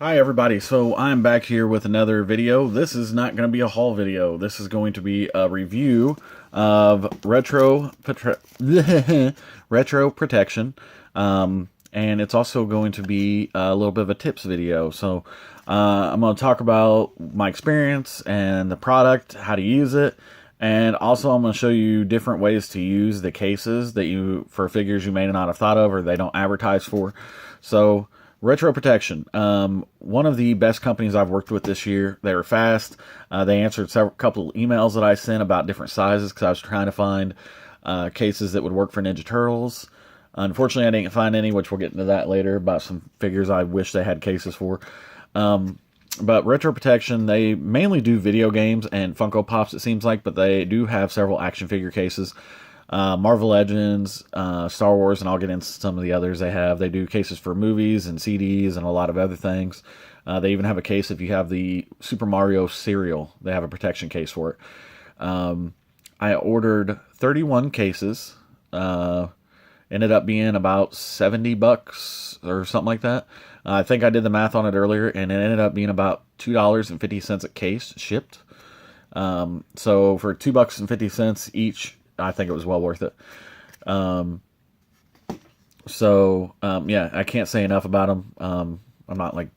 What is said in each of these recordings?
Hi everybody, so I'm back here with another video. This is not going to be a haul video. This is going to be a review of retro protection, and it's also going to be a little bit of a tips video. So I'm going to talk about my experience and the product, how to use it, and also I'm going to show you different ways to use the cases that for figures you may not have thought of or they don't advertise for. So retro protection, one of the best companies I've worked with this year. They were fast. They answered couple of emails that I sent about different sizes because I was trying to find cases that would work for Ninja Turtles. Unfortunately, I didn't find any, which we'll get into that later, about some figures I wish they had cases for. But retro protection, they mainly do video games and Funko Pops, it seems like, but they do have several action figure cases. Marvel Legends, Star Wars, and I'll get into some of the others they have. They do cases for movies and CDs and a lot of other things. They even have a case if you have the Super Mario cereal. They have a protection case for it. I ordered 31 cases. Ended up being about $70 or something like that. I think I did the math on it earlier, and it ended up being about $2.50 a case shipped. So for $2.50 each, I think it was well worth it. Yeah, I can't say enough about them. I'm not like,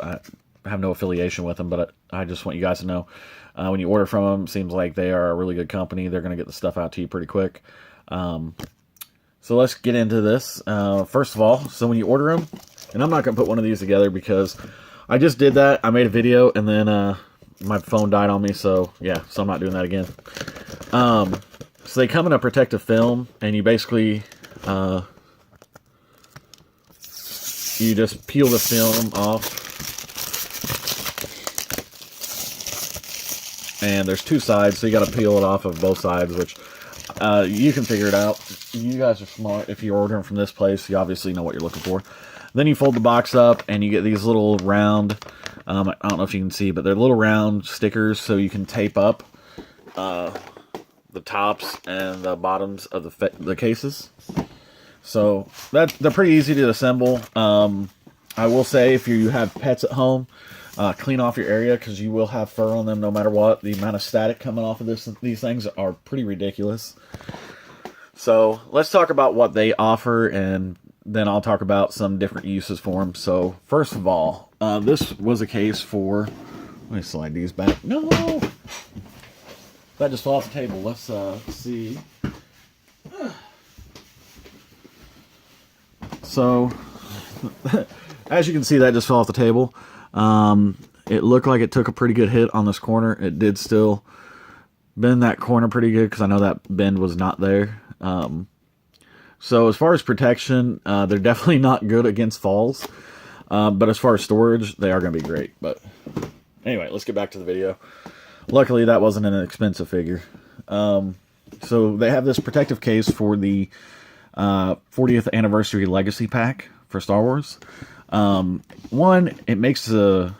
I have no affiliation with them, but I just want you guys to know, when you order from them, it seems like they are a really good company. They're going to get the stuff out to you pretty quick. So let's get into this. First of all, so when you order them, and I'm not going to put one of these together because I just did that. I made a video and then my phone died on me, so yeah, so I'm not doing that again. So they come in a protective film, and you basically, you just peel the film off. And there's two sides, so you got to peel it off of both sides, which you can figure it out. You guys are smart. If you're ordering from this place, you obviously know what you're looking for. Then you fold the box up, and you get these little round, I don't know if you can see, but they're little round stickers, so you can tape up the tops and the bottoms of the cases. So they're pretty easy to assemble. I will say, if you have pets at home, clean off your area because you will have fur on them no matter what. The amount of static coming off of these things are pretty ridiculous. So let's talk about what they offer, and then I'll talk about some different uses for them. So first of all, this was a case for, let me slide these back. No! That just fell off the table. Let's see. So, as you can see, that just fell off the table. It looked like it took a pretty good hit on this corner. It did still bend that corner pretty good because I know that bend was not there. So as far as protection, they're definitely not good against falls. But as far as storage, they are going to be great. But anyway, let's get back to the video. Luckily, that wasn't an expensive figure. So they have this protective case for the 40th Anniversary Legacy Pack for Star Wars. One, it makes the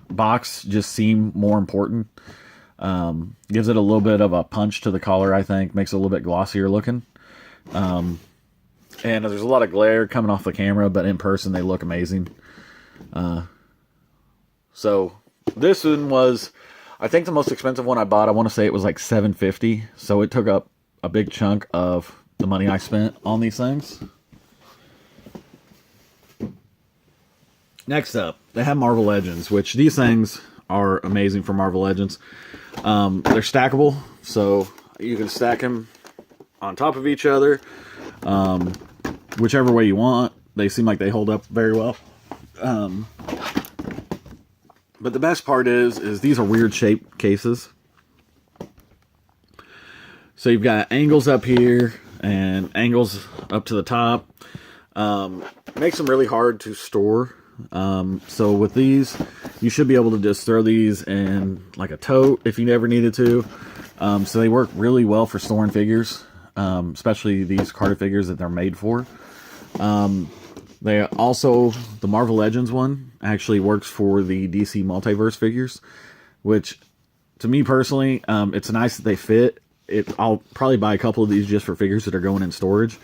box just seem more important. Gives it a little bit of a punch to the collar, I think. Makes it a little bit glossier looking. And there's a lot of glare coming off the camera, but in person they look amazing. So this one was, I think, the most expensive one I bought. I want to say it was like $750. So it took up a big chunk of the money I spent on these things. Next up, they have Marvel Legends, which these things are amazing for Marvel Legends. They're stackable, so you can stack them on top of each other, whichever way you want. They seem like they hold up very well. But the best part is these are weird shaped cases. So you've got angles up here and angles up to the top. Makes them really hard to store. So with these, you should be able to just throw these in like a tote if you ever needed to. So they work really well for storing figures, especially these Carter figures that they're made for. They also, the Marvel Legends one actually works for the DC Multiverse figures, which to me personally, it's nice that they fit. I'll probably buy a couple of these just for figures that are going in storage,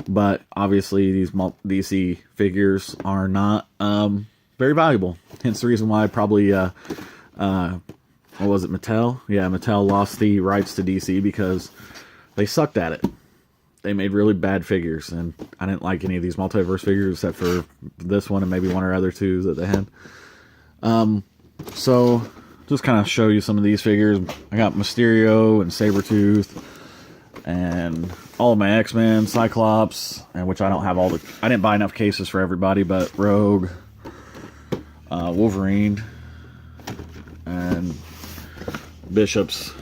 but obviously these DC figures are not very valuable. Hence the reason why probably, what was it, Mattel? Yeah, Mattel lost the rights to DC because they sucked at it. They made really bad figures, and I didn't like any of these multiverse figures except for this one and maybe one or other two that they had. So, just kind of show you some of these figures. I got Mysterio and Sabretooth, and all of my X-Men, Cyclops, and which I don't have all the... I didn't buy enough cases for everybody, but Rogue, Wolverine, and Bishop's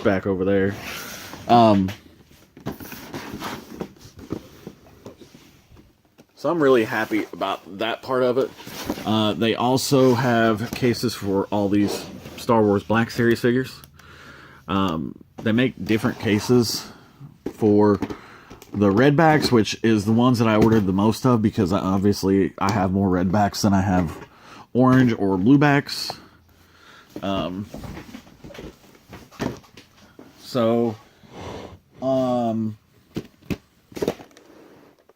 back over there. So I'm really happy about that part of it. They also have cases for all these Star Wars Black Series figures. They make different cases for the redbacks, which is the ones that I ordered the most of because obviously I have more redbacks than I have orange or bluebacks.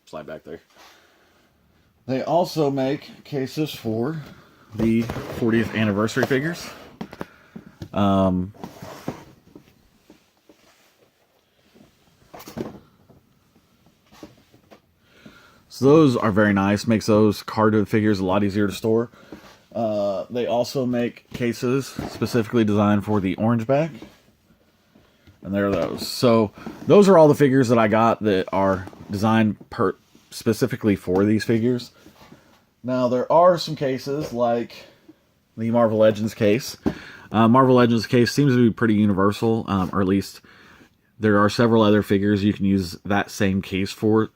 Slide back there. They also make cases for the 40th anniversary figures. So those are very nice. Makes those carded figures a lot easier to store. They also make cases specifically designed for the orange back. And there are those. So those are all the figures that I got that are designed specifically for these figures. Now there are some cases like the Marvel Legends case. Marvel Legends case seems to be pretty universal, or at least there are several other figures you can use that same case for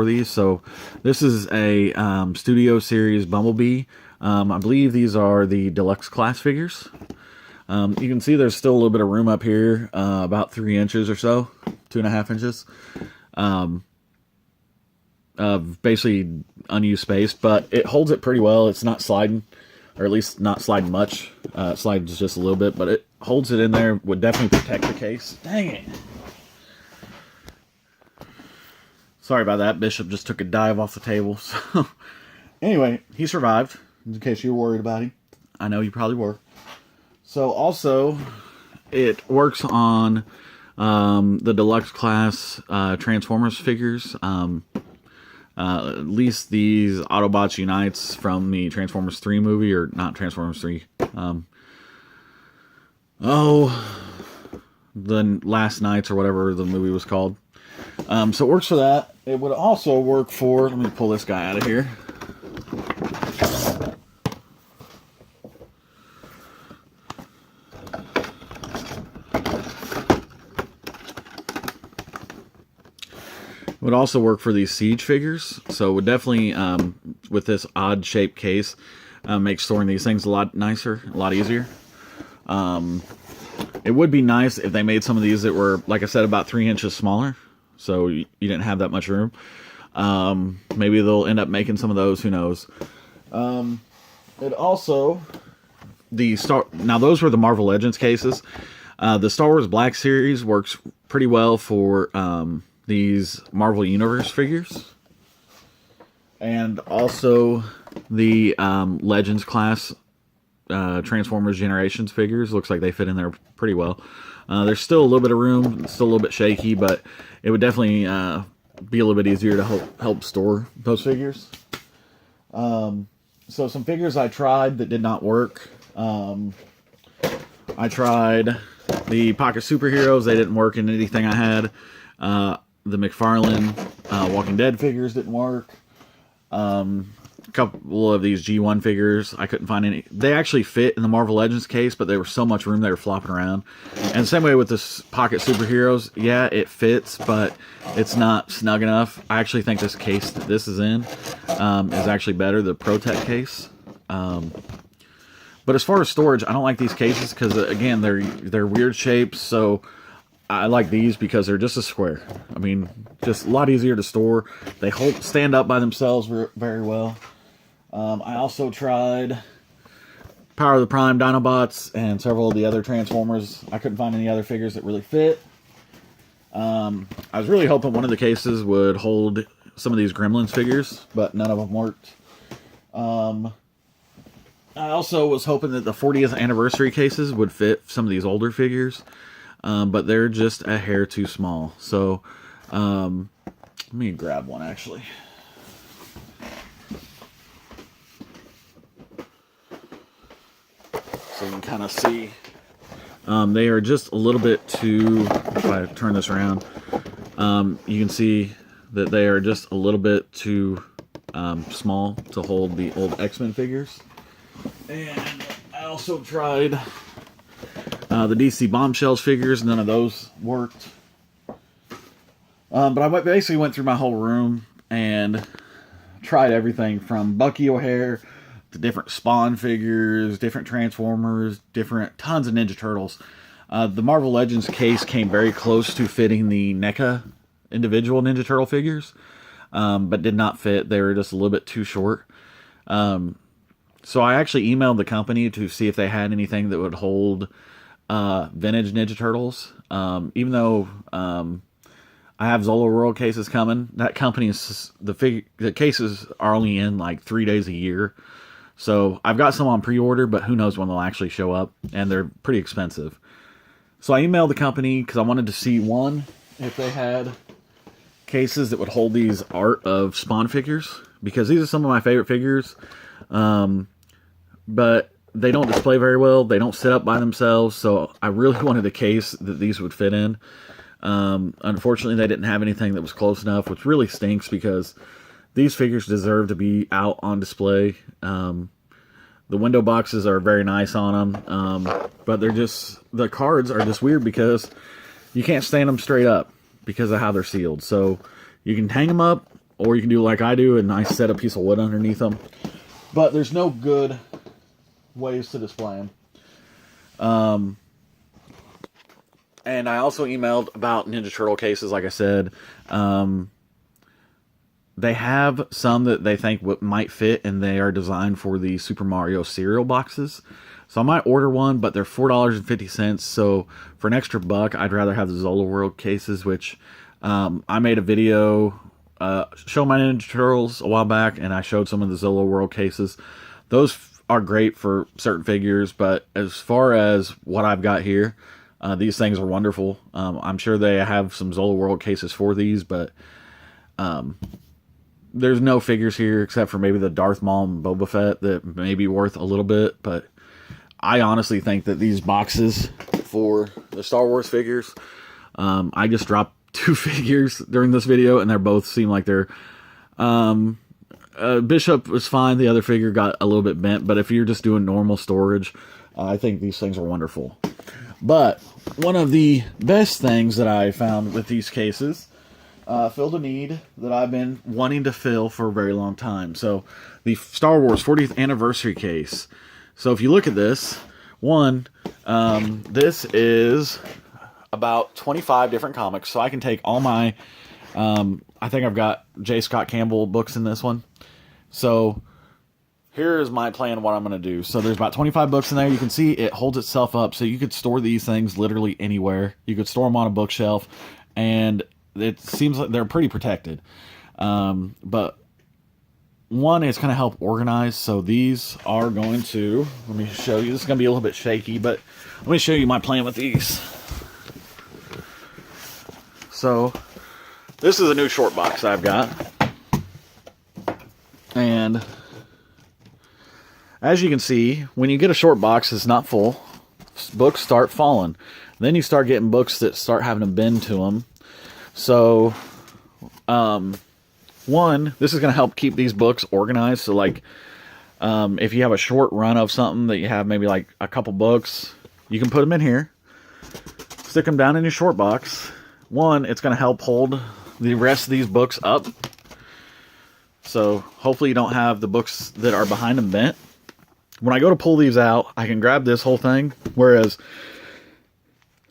these. So this is a Studio Series Bumblebee. I believe these are the deluxe class figures. You can see there's still a little bit of room up here, about 3 inches or so, 2.5 inches. Basically unused space, but it holds it pretty well. It's not sliding, or at least not sliding much. It slides just a little bit, but it holds it in there. Would definitely protect the case. Dang it. Sorry about that. Bishop just took a dive off the table. So anyway, he survived, in case you were worried about him. I know you probably were. So also, it works on the deluxe class Transformers figures. At least these Autobots Unites from the Transformers 3 movie, or not Transformers 3. The Last Nights, or whatever the movie was called. So it works for that. It would also work for... Let me pull this guy out of here. Would also work for these Siege figures, so it would definitely, with this odd shaped case, make storing these things a lot nicer, a lot easier. It would be nice if they made some of these that were, like I said, about 3 inches smaller, so you didn't have that much room. Maybe they'll end up making some of those, who knows. It also, now those were the Marvel Legends cases. The Star Wars Black Series works pretty well for, these Marvel Universe figures, and also the Legends class Transformers Generations figures. Looks like they fit in there pretty well. There's still a little bit of room, still a little bit shaky, but it would definitely be a little bit easier to help store those figures. So some figures I tried that did not work. I tried the Pocket Superheroes. They didn't work in anything I had. The McFarlane Walking Dead figures didn't work. A couple of these G1 figures, I couldn't find any. They actually fit in the Marvel Legends case, but there was so much room they were flopping around. And the same way with this Pocket Superheroes, yeah, it fits, but it's not snug enough. I actually think this case that this is in is actually better, the Protect case. But as far as storage, I don't like these cases because, again, they're weird shapes, so I like these because they're just a square. I mean, just a lot easier to store. They stand up by themselves very well. I also tried Power of the Prime Dinobots and several of the other Transformers. I couldn't find any other figures that really fit. I was really hoping one of the cases would hold some of these Gremlins figures, but none of them worked. I also was hoping that the 40th anniversary cases would fit some of these older figures, but they're just a hair too small. So let me grab one actually. So you can kind of see they are just a little bit too, if I turn this around, you can see that they are just a little bit too small to hold the old X-Men figures. And I also tried the DC Bombshells figures. None of those worked. But I basically went through my whole room and tried everything from Bucky O'Hare to different Spawn figures, different Transformers, tons of Ninja Turtles. The Marvel Legends case came very close to fitting the NECA individual Ninja Turtle figures, but did not fit. They were just a little bit too short. So I actually emailed the company to see if they had anything that would hold vintage Ninja Turtles. Even though I have Zolo World cases coming, that company is the cases are only in like 3 days a year. So I've got some on pre-order, but who knows when they'll actually show up, and they're pretty expensive. So I emailed the company because I wanted to see, one, if they had cases that would hold these Art of Spawn figures, because these are some of my favorite figures. But they don't display very well. They don't sit up by themselves. So I really wanted a case that these would fit in. Unfortunately, they didn't have anything that was close enough, which really stinks because these figures deserve to be out on display. The window boxes are very nice on them. But the cards are just weird because you can't stand them straight up because of how they're sealed. So you can hang them up, or you can do like I do and I set a piece of wood underneath them. But there's no good ways to display them. And I also emailed about Ninja Turtle cases, like I said. They have some that they think might fit, and they are designed for the Super Mario cereal boxes. So I might order one, but they're $4.50. So for an extra buck, I'd rather have the Zolo World cases, which I made a video showing my Ninja Turtles a while back, and I showed some of the Zolo World cases. Those are great for certain figures, but as far as what I've got here, these things are wonderful. I'm sure they have some Zolo World cases for these, but there's no figures here except for maybe the Darth Maul and Boba Fett that may be worth a little bit, but I honestly think that these boxes for the Star Wars figures, I just dropped 2 figures during this video, and they both seem like they're Bishop was fine. The other figure got a little bit bent, but if you're just doing normal storage, I think these things are wonderful. But one of the best things that I found with these cases filled a need that I've been wanting to fill for a very long time. So the Star Wars 40th anniversary case. So if you look at this, this is about 25 different comics. So I can take all my, I think I've got J. Scott Campbell books in this one. So here is my plan, what I'm going to do. So there's about 25 books in there. You can see it holds itself up. So you could store these things literally anywhere. You could store them on a bookshelf. And it seems like they're pretty protected. But one is going to help organize. So these are going to, let me show you. This is going to be a little bit shaky, but let me show you my plan with these. So this is a new short box I've got. And as you can see, when you get a short box that's not full, books start falling. Then you start getting books that start having a bend to them. So, one, this is going to help keep these books organized. So, like, if you have a short run of something that you have maybe like a couple books, you can put them in here, stick them down in your short box. One, it's going to help hold the rest of these books up. So hopefully you don't have the books that are behind them bent. When I go to pull these out, I can grab this whole thing. Whereas,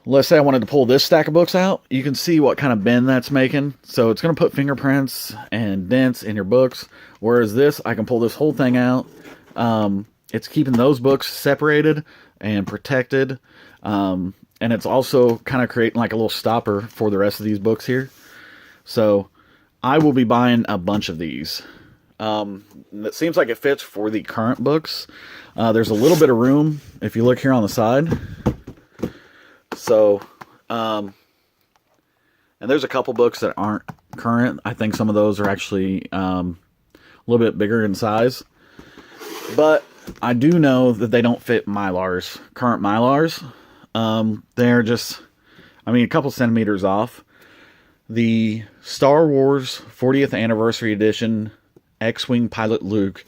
let's say I wanted to pull this stack of books out, you can see what kind of bend that's making. So it's going to put fingerprints and dents in your books. Whereas this, I can pull this whole thing out. It's keeping those books separated and protected. And it's also kind of creating like a little stopper for the rest of these books here. So I will be buying a bunch of these. It seems like it fits for the current books. There's a little bit of room if you look here on the side. So, and there's a couple books that aren't current. I think some of those are actually a little bit bigger in size. But I do know that they don't fit Mylars, current Mylars. They're just, I mean, a couple centimeters off. The Star Wars 40th Anniversary Edition X-Wing Pilot Luke,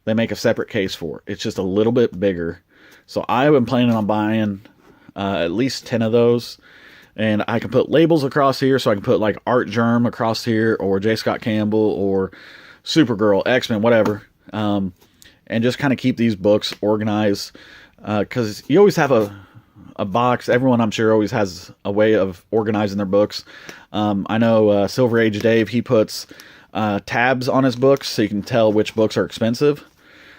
they make a separate case for. It's just a little bit bigger. So I've been planning on buying at least 10 of those. And I can put labels across here, so I can put like Art Germ across here, or J. Scott Campbell, or Supergirl, X-Men, whatever. And just kind of keep these books organized. Because you always have a box. Everyone, I'm sure, always has a way of organizing their books. I know Silver Age Dave, he puts tabs on his books so you can tell which books are expensive.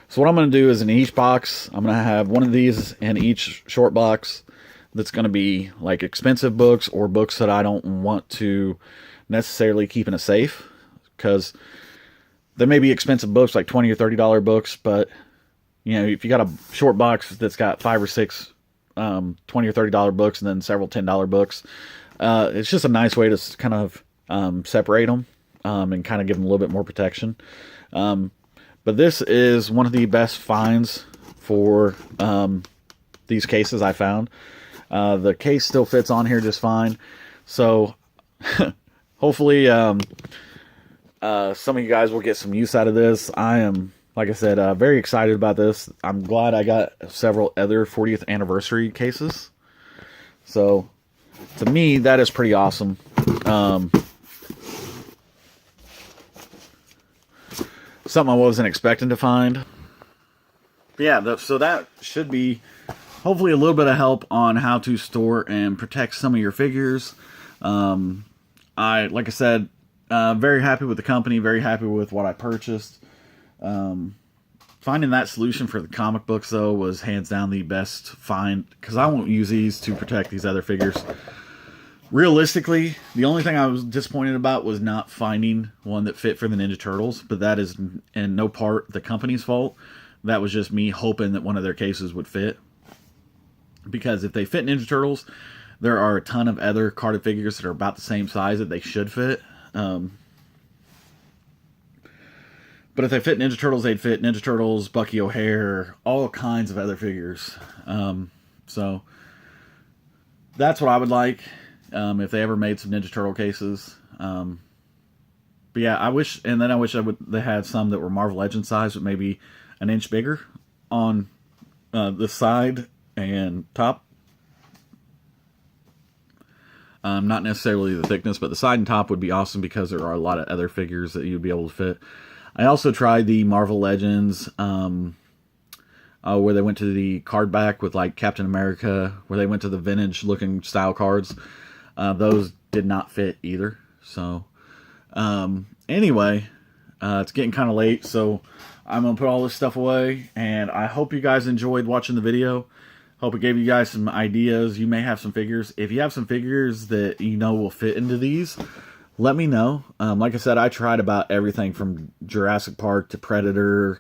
So what I'm going to do is in each box, I'm going to have one of these in each short box that's going to be like expensive books or books that I don't want to necessarily keep in a safe, because there may be expensive books like $20 or $30 books, but you know, if you got a short box that's got 5 or 6 $20 or $30 books and then several $10 books, it's just a nice way to kind of separate them and kind of give them a little bit more protection. But this is one of the best finds for these cases I found. The case still fits on here just fine. So hopefully some of you guys will get some use out of this. I am, like I said, very excited about this. I'm glad I got several other 40th anniversary cases. So to me, that is pretty awesome. Something I wasn't expecting to find. But yeah, so that should be hopefully a little bit of help on how to store and protect some of your figures. Like I said, very happy with the company, very happy with what I purchased. Finding that solution for the comic books, though, was hands down the best find, because I won't use these to protect these other figures. Realistically, the only thing I was disappointed about was not finding one that fit for the Ninja Turtles, but that is in no part the company's fault. That was just me hoping that one of their cases would fit. Because if they fit Ninja Turtles, there are a ton of other carded figures that are about the same size that they should fit. But if they fit Ninja Turtles, they'd fit Ninja Turtles, Bucky O'Hare, all kinds of other figures. So that's what I would like if they ever made some Ninja Turtle cases. But yeah, I wish they had some that were Marvel Legends size, but maybe an inch bigger on the side and top. Not necessarily the thickness, but the side and top would be awesome, because there are a lot of other figures that you'd be able to fit. I also tried the Marvel Legends where they went to the card back with like Captain America, where they went to the vintage looking style cards. Those did not fit either. So anyway, it's getting kind of late, so I'm going to put all this stuff away, and I hope you guys enjoyed watching the video. Hope it gave you guys some ideas. You may have some figures. If you have some figures that you know will fit into these, let me know. Like I said, I tried about everything from Jurassic Park to Predator.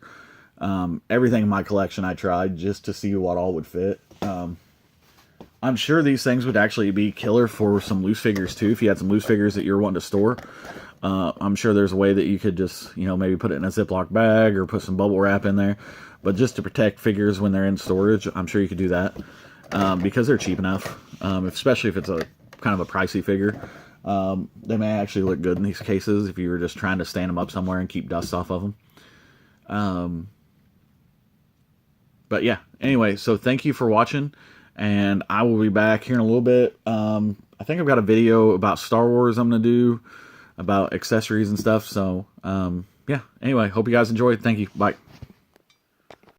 Everything in my collection I tried just to see what all would fit. I'm sure these things would actually be killer for some loose figures too. If you had some loose figures that you're wanting to store, I'm sure there's a way that you could just, you know, maybe put it in a Ziploc bag or put some bubble wrap in there. But just to protect figures when they're in storage, I'm sure you could do that because they're cheap enough, especially if it's a kind of a pricey figure. They may actually look good in these cases if you were just trying to stand them up somewhere and keep dust off of them. But yeah, anyway, so thank you for watching, and I will be back here in a little bit. I think I've got a video about Star Wars I'm going to do, about accessories and stuff. So yeah, anyway, hope you guys enjoyed. Thank you. Bye.